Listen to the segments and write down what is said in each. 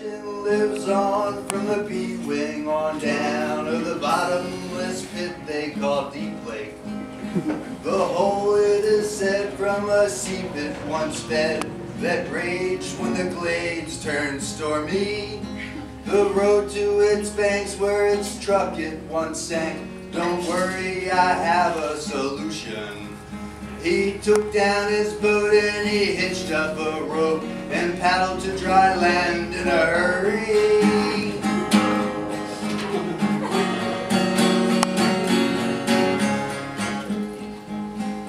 legend lives on from the P-wing on down to the bottomless pit they call Deep Lake. The hole, it is said, from a sea pit once fed, that raged when the glades turned stormy. The road to its banks where its truck it once sank. Don't worry, I have a solution. He took down his boat and he hitched up a rope and paddled to dry land in a hurry.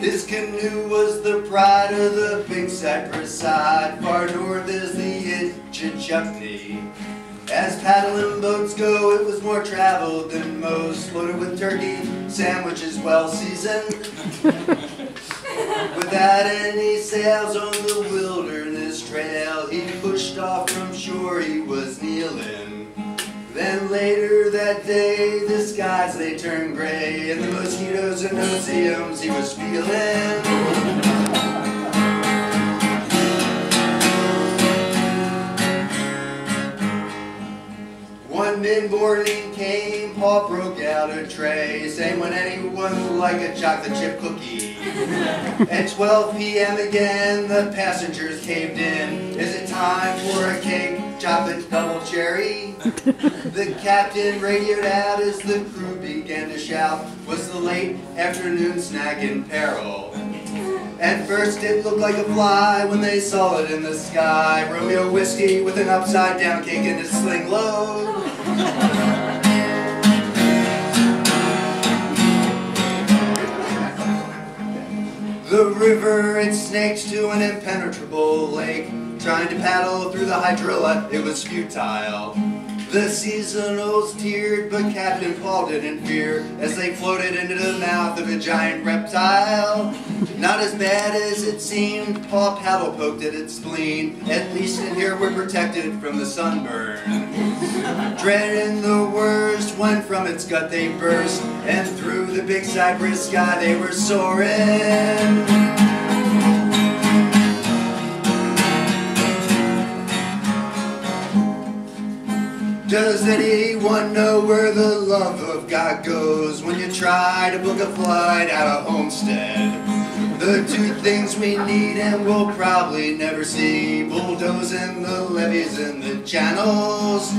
His canoe was the pride of the big Cypress side. Far north is the Itchachupney. As paddling boats go, it was more traveled than most. Loaded with turkey, sandwiches well seasoned. Without any sails on the wilderness trail, he pushed off from shore, he was kneeling. Then later that day, the skies they turned gray, and the mosquitoes and no-see-ums he was feeling. One mid-morning came, Paul broke out a tray, saying when anyone would like a chocolate chip cookie. At 12 p.m. again, the passengers caved in. Is it time for a cake, chocolate double cherry? The captain radioed out as the crew began to shout, was the late afternoon snack in peril? At first it looked like a fly when they saw it in the sky. Romeo whiskey with an upside-down cake in his sling load. The river, it snakes to an impenetrable lake. Trying to paddle through the hydrilla, it was futile. The seasonals teared, but Captain Paul didn't fear as they floated into the mouth of a giant reptile. Not as bad as it seemed, Paul paddle poked at its spleen. At least in here we're protected from the sunburn. Dreading the worst, when from its gut they burst, and through the big Cypress sky they were soaring. Does anyone know where the love of God goes when you try to book a flight out of Homestead? The two things we need and we'll probably never see, bulldozing the levees and the channels.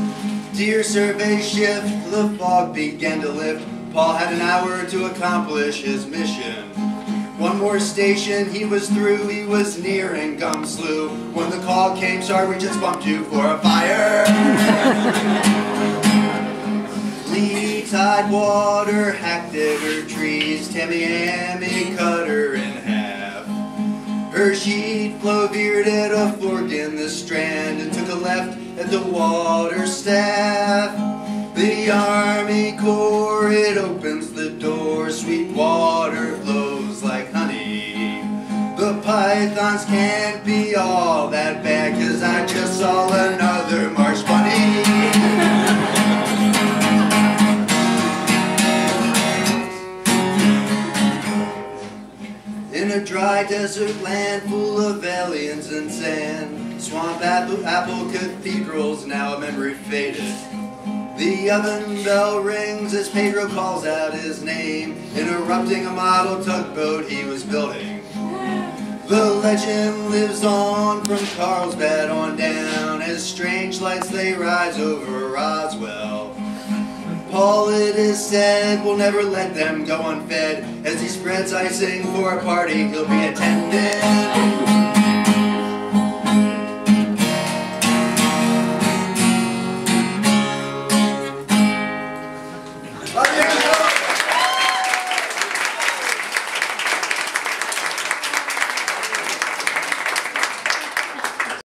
Dear survey shift, the fog began to lift. Paul had an hour to accomplish his mission. One more station, he was through, he was nearing Gum Slough. When the call came, sorry we just bumped you for a fire. Lee Tidewater hacked at her trees, Tamiami cut her in half. Her sheet flow veered at a fork in the strand and took a left at the water staff. The Army Corps, it opens the door, sweet water flows like honey. The pythons can't be all that bad, 'cause I just saw another marsh bunny. In a dry desert land full of aliens and sand, swamp apple cathedrals, now a memory faded. The oven bell rings as Pedro calls out his name, interrupting a model tugboat he was building. The legend lives on from Carlsbad on down, as strange lights they rise over Roswell. Paul, it is said, will never let them go unfed, as he spreads icing for a party he'll be attending.